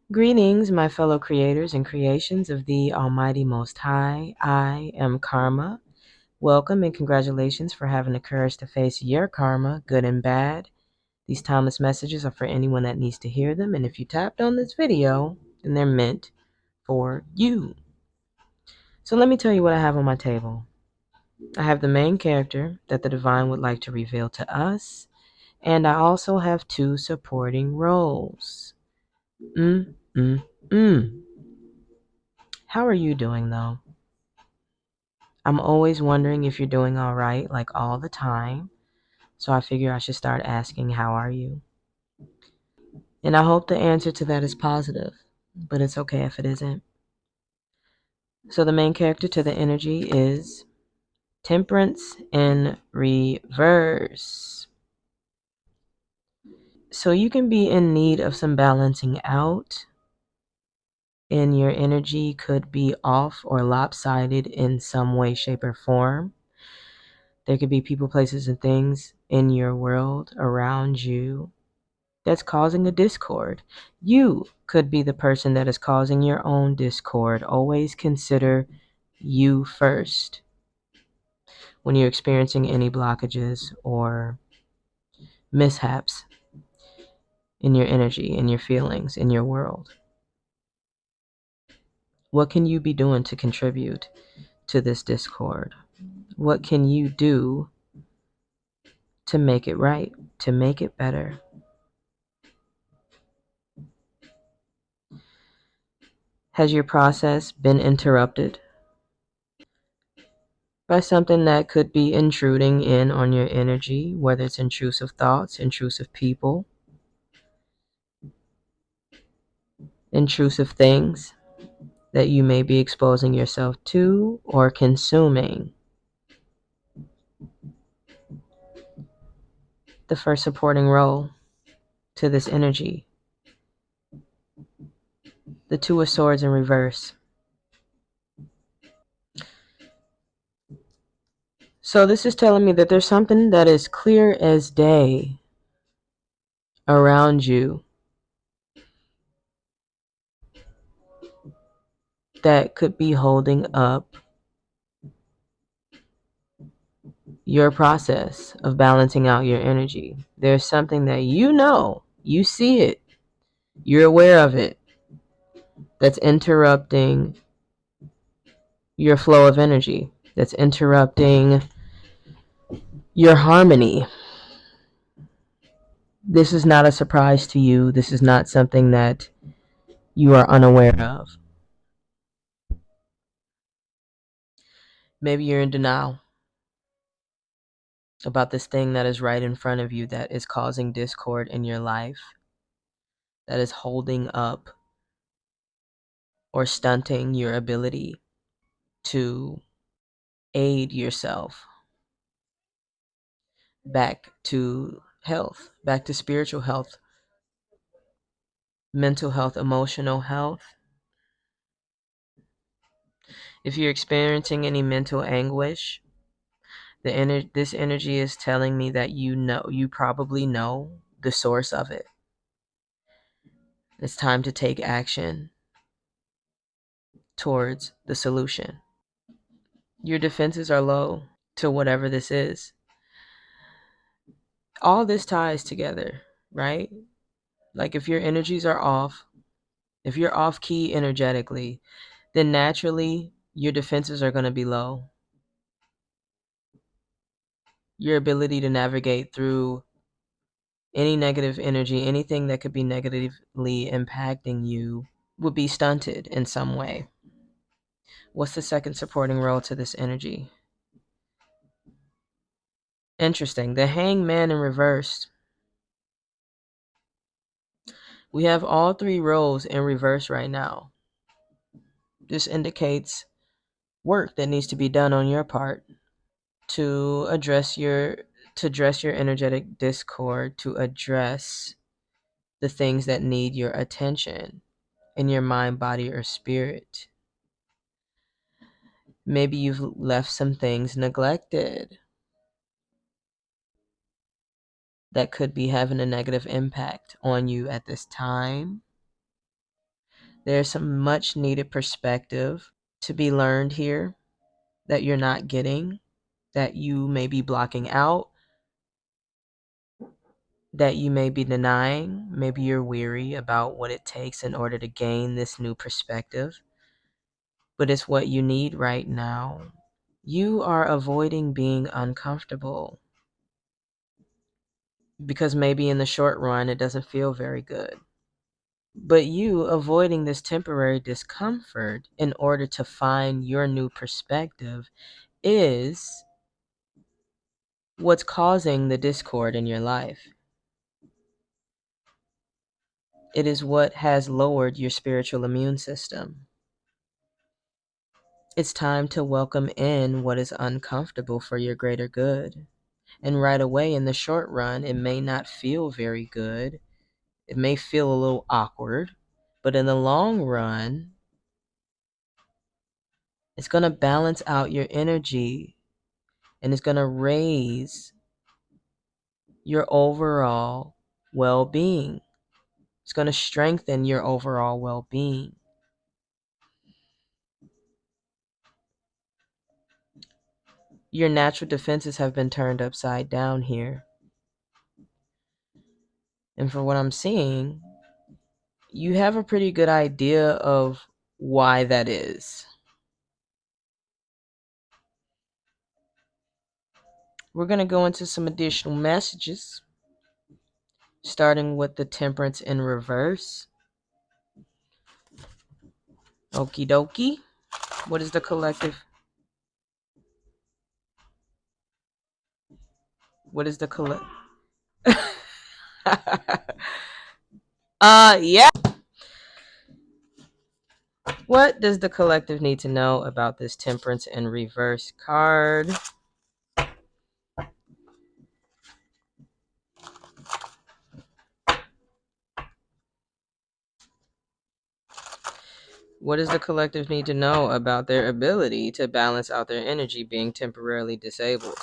Greetings, my fellow creators and creations of the Almighty Most High. I am Karma. Welcome and congratulations for having the courage to face your karma, good and bad. These timeless messages are for anyone that needs to hear them, and if you tapped on this video, then they're meant for you. So let me tell you what I have on my table. I have the main character that the divine would like to reveal to us, and I also have two supporting roles. Mm, mm, mm. How are you doing though? I'm always wondering if you're doing all right, like all the time. So I figure I should start asking, how are you? And I hope the answer to that is positive, but it's okay if it isn't. So the main character to the energy is Temperance in reverse. So you can be in need of some balancing out, and your energy could be off or lopsided in some way, shape, or form. There could be people, places, and things in your world around you that's causing a discord. You could be the person that is causing your own discord. Always consider you first when you're experiencing any blockages or mishaps in your energy, in your feelings, in your world. What can you be doing to contribute to this discord? What can you do to make it right, to make it better? Has your process been interrupted by something that could be intruding in on your energy, whether it's intrusive thoughts, intrusive people, intrusive things that you may be exposing yourself to or consuming? The first supporting role to this energy, the Two of Swords in reverse. So this is telling me that there's something that is clear as day around you that could be holding up your process of balancing out your energy. There's something that you see it, you're aware of it, that's interrupting your flow of energy, that's interrupting your harmony. This is not a surprise to you. This is not something that you are unaware of. Maybe you're in denial about this thing that is right in front of you that is causing discord in your life, that is holding up or stunting your ability to aid yourself back to health, back to spiritual health, mental health, emotional health. If you're experiencing any mental anguish, this energy is telling me that you probably know the source of it. It's time to take action towards the solution. Your defenses are low to whatever this is. All this ties together, right? Like if your energies are off, if you're off key energetically, then naturally your defenses are going to be low. Your ability to navigate through any negative energy, anything that could be negatively impacting you, would be stunted in some way. What's the second supporting role to this energy? Interesting. The Hangman in reverse. We have all three roles in reverse right now. This indicates work that needs to be done on your part to address your energetic discord, to address the things that need your attention in your mind, body, or spirit. Maybe you've left some things neglected that could be having a negative impact on you at this time. There's some much needed perspective to be learned here that you're not getting, that you may be blocking out, that you may be denying. Maybe you're weary about what it takes in order to gain this new perspective, but it's what you need right now. You are avoiding being uncomfortable because maybe in the short run it doesn't feel very good. But you avoiding this temporary discomfort in order to find your new perspective is what's causing the discord in your life. It is what has lowered your spiritual immune system. It's time to welcome in what is uncomfortable for your greater good. And right away, in the short run, it may not feel very good. It may feel a little awkward. But in the long run, it's going to balance out your energy and it's going to raise your overall well-being. It's going to strengthen your overall well-being. Your natural defenses have been turned upside down here. And for what I'm seeing, you have a pretty good idea of why that is. We're going to go into some additional messages, starting with the temperance in reverse. Okie dokie. What is the collective? What is the collective? Yeah. What does the collective need to know about this temperance in reverse card? What does the collective need to know about their ability to balance out their energy being temporarily disabled?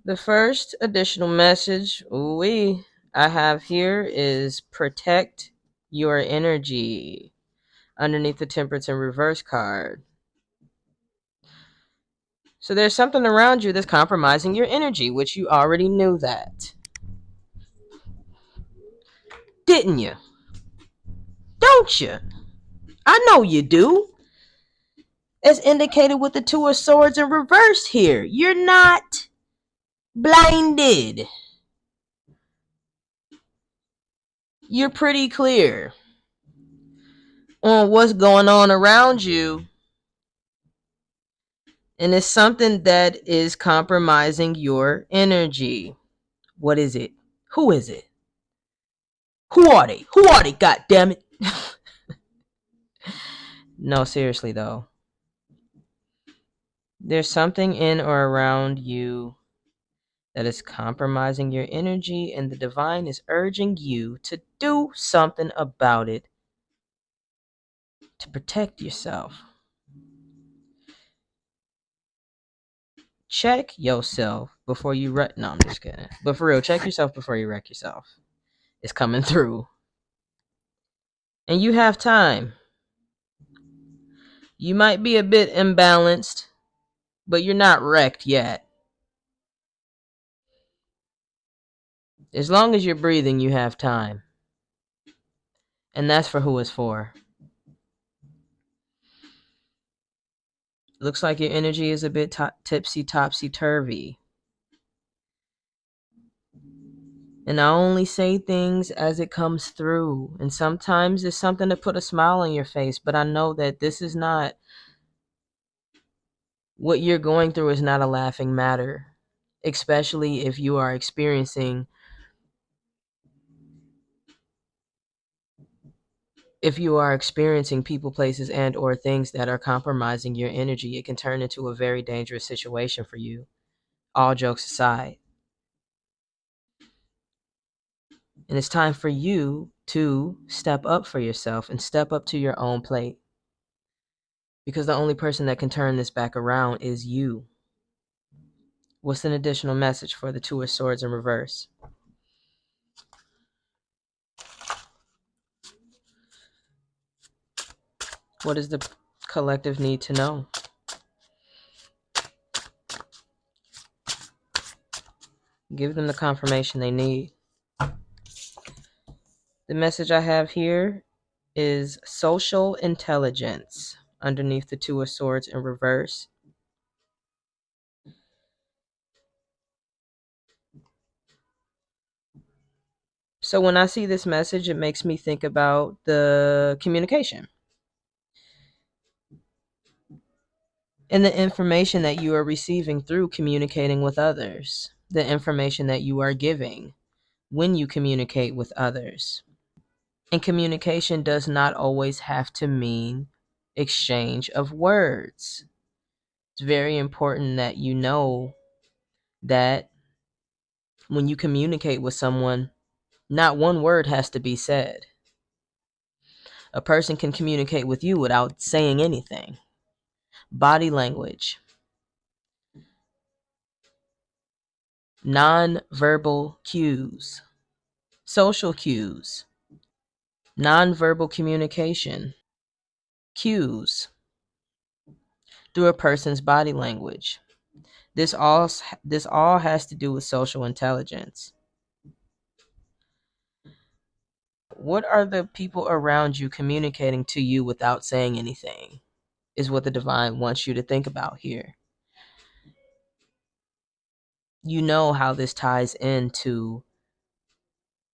The first additional message I have here is protect your energy underneath the temperance in reverse card. So there's something around you that's compromising your energy, which you already knew that. Didn't you? Don't you? I know you do. As indicated with the Two of Swords in reverse here. You're not blinded. You're pretty clear on what's going on around you. And it's something that is compromising your energy. What is it? Who is it? Who are they? Who are they? God damn it. No, seriously though. There's something in or around you that is compromising your energy, and the divine is urging you to do something about it to protect yourself. Check yourself before you wreck. No, I'm just kidding. But for real, check yourself before you wreck yourself. It's coming through. And you have time. You might be a bit imbalanced, but you're not wrecked yet. As long as you're breathing, you have time. And that's for who it's for. Looks like your energy is a bit tipsy, topsy-turvy. And I only say things as it comes through. And sometimes it's something to put a smile on your face. But I know that this is not, what you're going through is not a laughing matter. Especially if you are experiencing, people, places, and or things that are compromising your energy. It can turn into a very dangerous situation for you. All jokes aside. And it's time for you to step up for yourself and step up to your own plate. Because the only person that can turn this back around is you. What's an additional message for the Two of Swords in reverse? What does the collective need to know? Give them the confirmation they need. The message I have here is social intelligence underneath the Two of Swords in reverse. So when I see this message, it makes me think about the communication and the information that you are receiving through communicating with others, the information that you are giving when you communicate with others. And communication does not always have to mean exchange of words. It's very important that you know that when you communicate with someone, not one word has to be said. A person can communicate with you without saying anything. Body language, non-verbal cues, social cues, non-verbal communication, cues through a person's body language. This all has to do with social intelligence. What are the people around you communicating to you without saying anything is what the divine wants you to think about here. You know how this ties into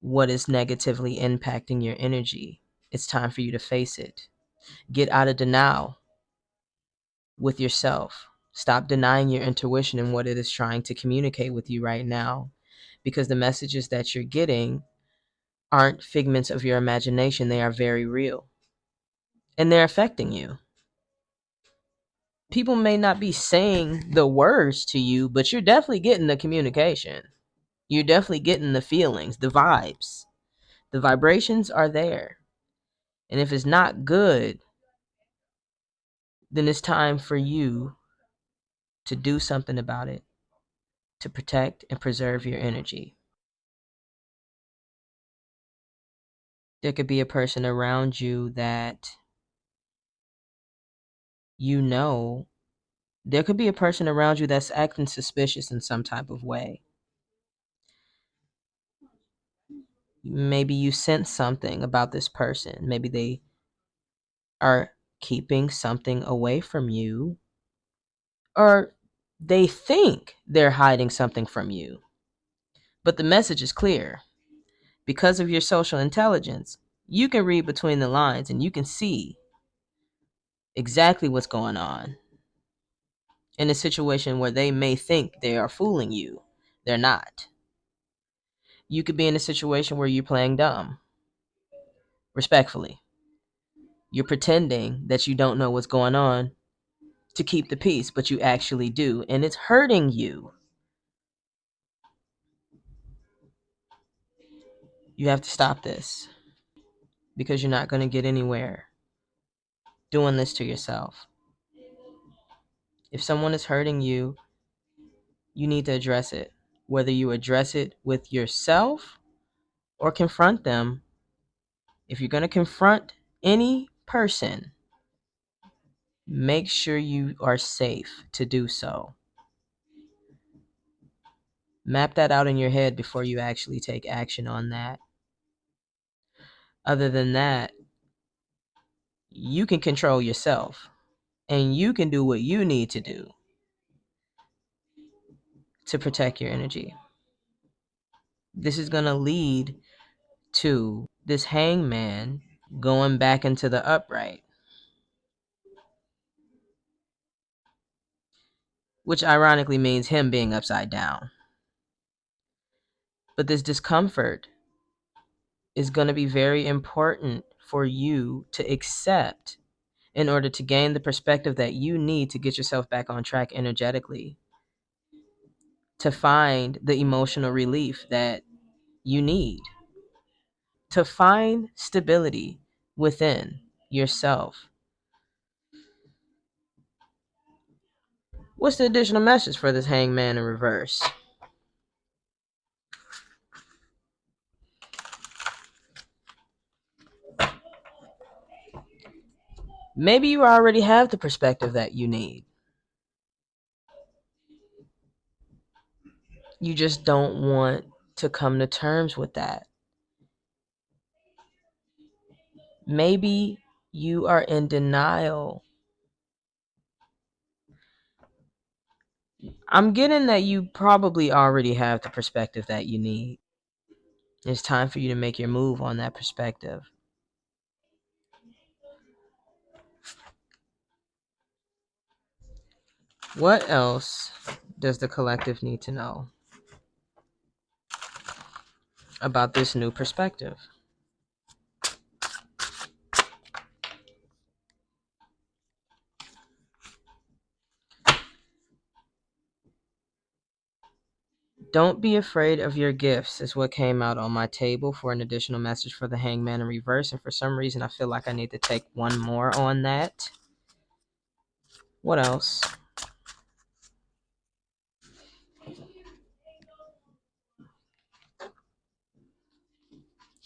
what is negatively impacting your energy. It's time for you to face it. Get out of denial with yourself. Stop denying your intuition and what it is trying to communicate with you right now, because the messages that you're getting aren't figments of your imagination. They are very real and they're affecting you. People may not be saying the words to you, but you're definitely getting the communication. You're definitely getting the feelings, the vibes. The vibrations are there. And if it's not good, then it's time for you to do something about it, to protect and preserve your energy. There could be a person around you that you know. There could be a person around you that's acting suspicious in some type of way. Maybe you sense something about this person. Maybe they are keeping something away from you, or they think they're hiding something from you. But the message is clear. Because of your social intelligence, you can read between the lines and you can see exactly what's going on in a situation where they may think they are fooling you. They're not. You could be in a situation where you're playing dumb, respectfully. You're pretending that you don't know what's going on to keep the peace, but you actually do, and it's hurting you. You have to stop this because you're not going to get anywhere doing this to yourself. If someone is hurting you, you need to address it. Whether you address it with yourself or confront them, if you're going to confront any person, make sure you are safe to do so. Map that out in your head before you actually take action on that. Other than that, you can control yourself and you can do what you need to do to protect your energy. This is going to lead to this hangman going back into the upright, which ironically means him being upside down. But this discomfort is going to be very important for you to accept in order to gain the perspective that you need to get yourself back on track energetically, to find the emotional relief that you need. to find stability within yourself. What's the additional message for this hangman in reverse? Maybe you already have the perspective that you need. You just don't want to come to terms with that. Maybe you are in denial. I'm getting that you probably already have the perspective that you need. It's time for you to make your move on that perspective. What else does the collective need to know about this new perspective? Don't be afraid of your gifts is what came out on my table for an additional message for the hangman in reverse. And for some reason, I feel like I need to take one more on that. What else?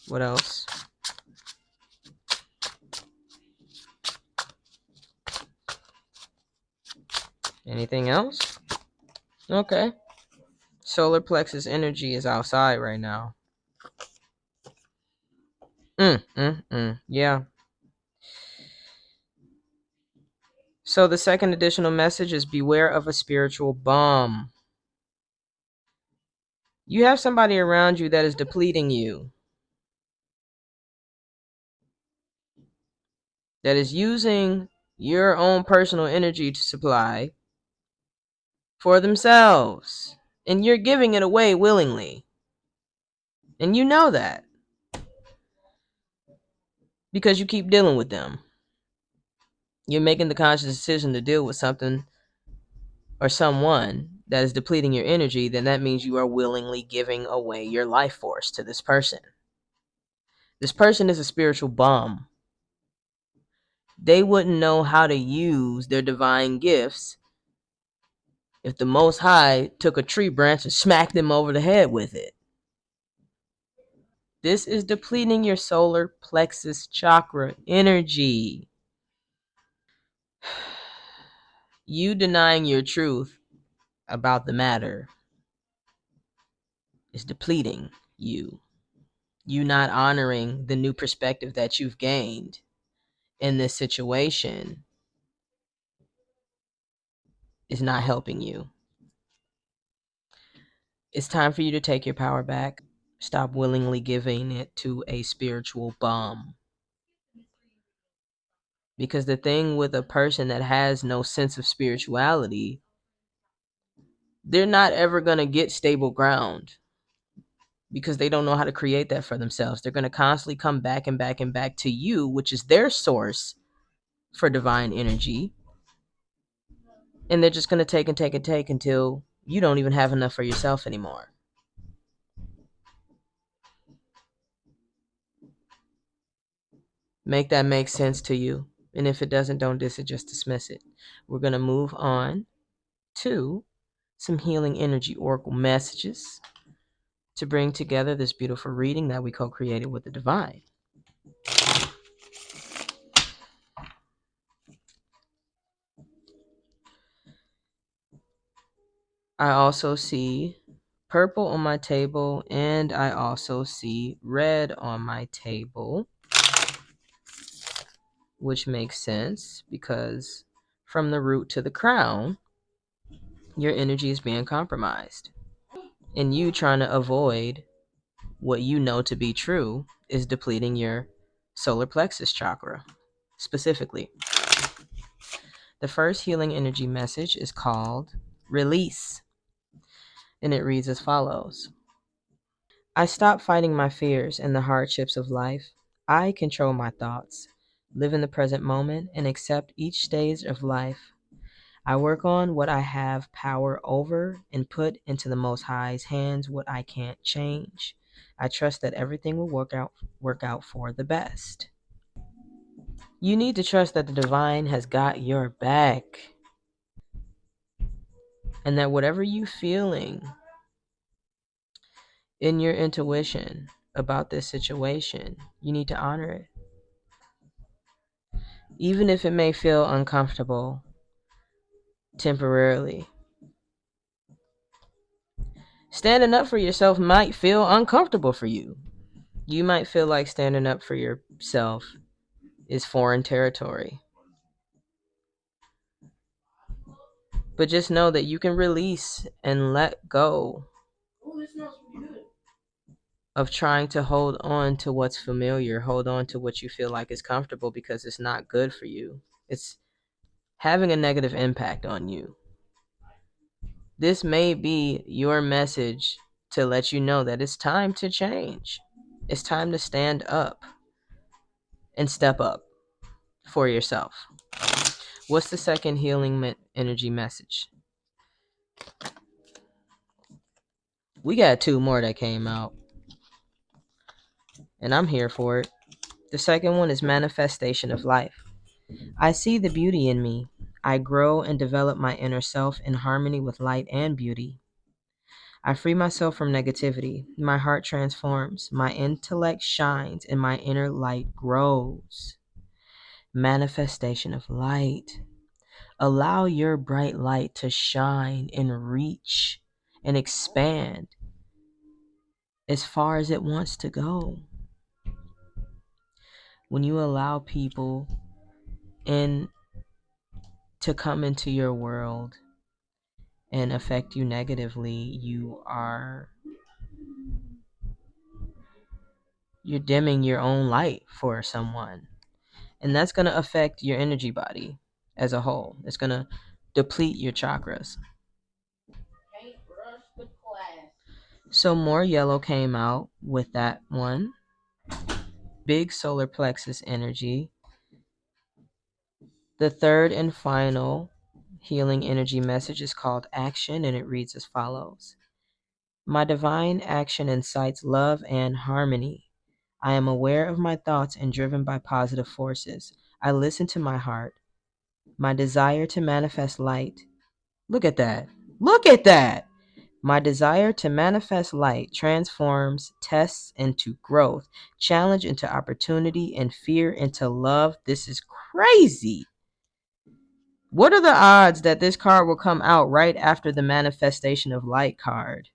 What else? Anything else? Okay. Solar plexus energy is outside right now. Yeah. So the second additional message is beware of a spiritual bum. You have somebody around you that is depleting you, that is using your own personal energy to supply for themselves. And you're giving it away willingly. And you know that because you keep dealing with them. You're making the conscious decision to deal with something or someone that is depleting your energy, then that means you are willingly giving away your life force to this person. This person is a spiritual bum. They wouldn't know how to use their divine gifts if the Most High took a tree branch and smacked them over the head with it. This is depleting your solar plexus chakra energy. You denying your truth about the matter is depleting you. You not honoring the new perspective that you've gained in this situation is not helping you. It's time for you to take your power back. Stop willingly giving it to a spiritual bum. Because the thing with a person that has no sense of spirituality, they're not ever going to get stable ground because they don't know how to create that for themselves. They're going to constantly come back and back and back to you, which is their source for divine energy. And they're just going to take and take and take until you don't even have enough for yourself anymore. Make that make sense to you. And if it doesn't, don't just dismiss it. We're going to move on to some healing energy oracle messages to bring together this beautiful reading that we co-created with the divine. I also see purple on my table, and I also see red on my table, which makes sense because from the root to the crown, your energy is being compromised. And you trying to avoid what you know to be true is depleting your solar plexus chakra. Specifically, the first healing energy message is called release, and it reads as follows. I stop fighting my fears and the hardships of life. I control my thoughts, live in the present moment, and accept each stage of life. I work on what I have power over and put into the Most High's hands what I can't change. I trust that everything will work out for the best. You need to trust that the divine has got your back, and that whatever you feeling in your intuition about this situation, you need to honor it. Even if it may feel uncomfortable temporarily. Standing up for yourself might feel uncomfortable for you. You might feel like standing up for yourself is foreign territory. But just know that you can release and let go of trying to hold on to what's familiar, hold on to what you feel like is comfortable, because it's not good for you. It's having a negative impact on you. This may be your message to let you know that it's time to change. It's time to stand up and step up for yourself. What's the second healing energy message? We got two more that came out, and I'm here for it. The second one is manifestation of life. I see the beauty in me. I grow and develop my inner self in harmony with light and beauty. I free myself from negativity. My heart transforms. My intellect shines and my inner light grows. Manifestation of light. Allow your bright light to shine and reach and expand as far as it wants to go. When you allow people in to come into your world and affect you negatively, you're dimming your own light for someone. And that's going to affect your energy body as a whole. It's going to deplete your chakras. So more yellow came out with that one. Big solar plexus energy. The third and final healing energy message is called action, and it reads as follows. My divine action incites love and harmony. I am aware of my thoughts and driven by positive forces. I listen to my heart. My desire to manifest light. Look at that. Look at that. My desire to manifest light transforms tests into growth, challenge into opportunity, and fear into love. This is crazy. What are the odds that this card will come out right after the manifestation of light card?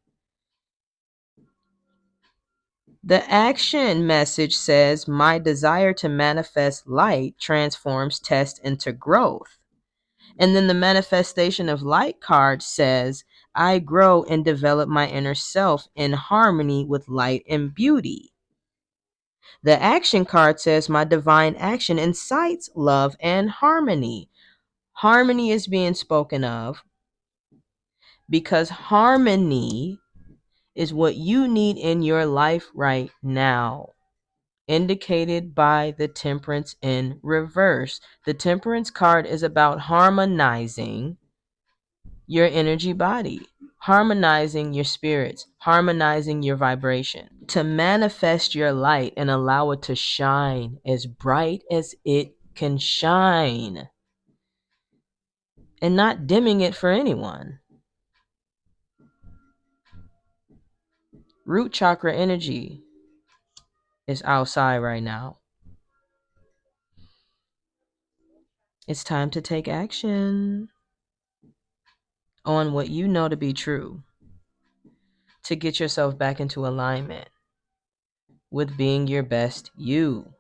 The action message says, my desire to manifest light transforms test into growth. And then the manifestation of light card says, I grow and develop my inner self in harmony with light and beauty. The action card says, my divine action incites love and harmony. Harmony is being spoken of because harmony is what you need in your life right now, indicated by the Temperance in reverse. The Temperance card is about harmonizing your energy body, harmonizing your spirits, harmonizing your vibration, to manifest your light and allow it to shine as bright as it can shine, and not dimming it for anyone. Root chakra energy is outside right now. It's time to take action on what you know to be true, to get yourself back into alignment with being your best you.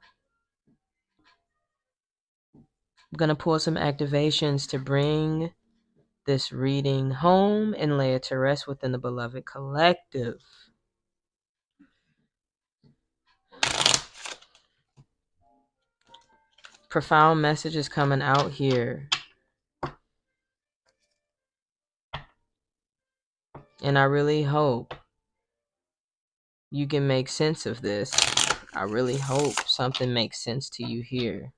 I'm going to pull some activations to bring this reading home and lay it to rest within the beloved collective. Profound messages coming out here. And I really hope you can make sense of this. I really hope something makes sense to you here.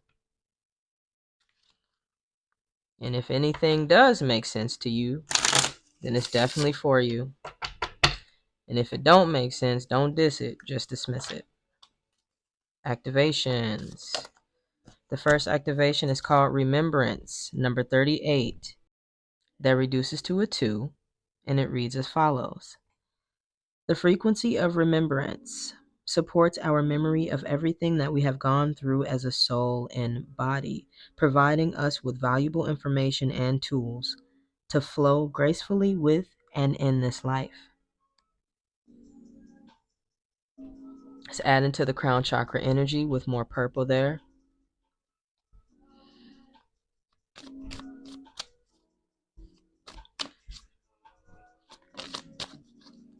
And if anything does make sense to you, then it's definitely for you. And if it don't make sense, don't diss it, just dismiss it. Activations. The first activation is called Remembrance, number 38. That reduces to a 2, and it reads as follows. The frequency of remembrance supports our memory of everything that we have gone through as a soul and body, providing us with valuable information and tools to flow gracefully with and in this life. Let's add into the crown chakra energy with more purple there.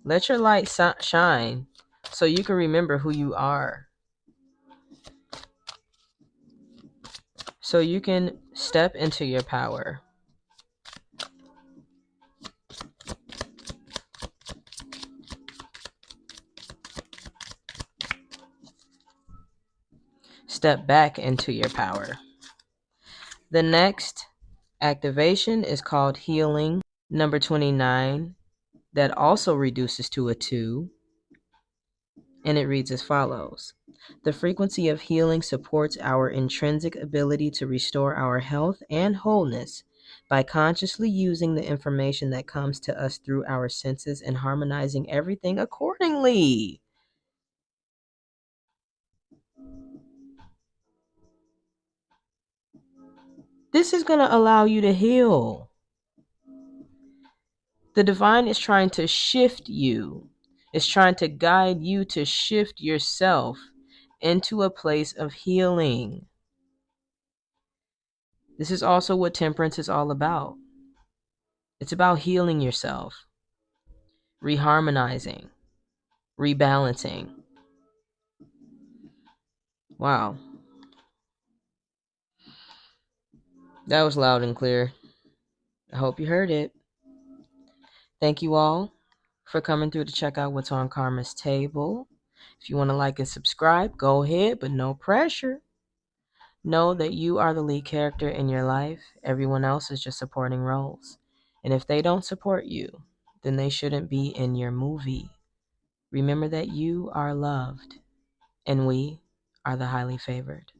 Let your light shine so you can remember who you are. So you can step into your power. Step back into your power. The next activation is called Healing, number 29. That also reduces to a 2, and it reads as follows. The frequency of healing supports our intrinsic ability to restore our health and wholeness by consciously using the information that comes to us through our senses and harmonizing everything accordingly. This is going to allow you to heal. The divine is trying to shift you. It's trying to guide you to shift yourself into a place of healing. This is also what temperance is all about. It's about healing yourself, reharmonizing, rebalancing. Wow. That was loud and clear. I hope you heard it. Thank you all for coming through to check out what's on Karma's table. If you want to like and subscribe, go ahead, but no pressure. Know that you are the lead character in your life. Everyone else is just supporting roles. And if they don't support you, then they shouldn't be in your movie. Remember that you are loved, and we are the highly favored.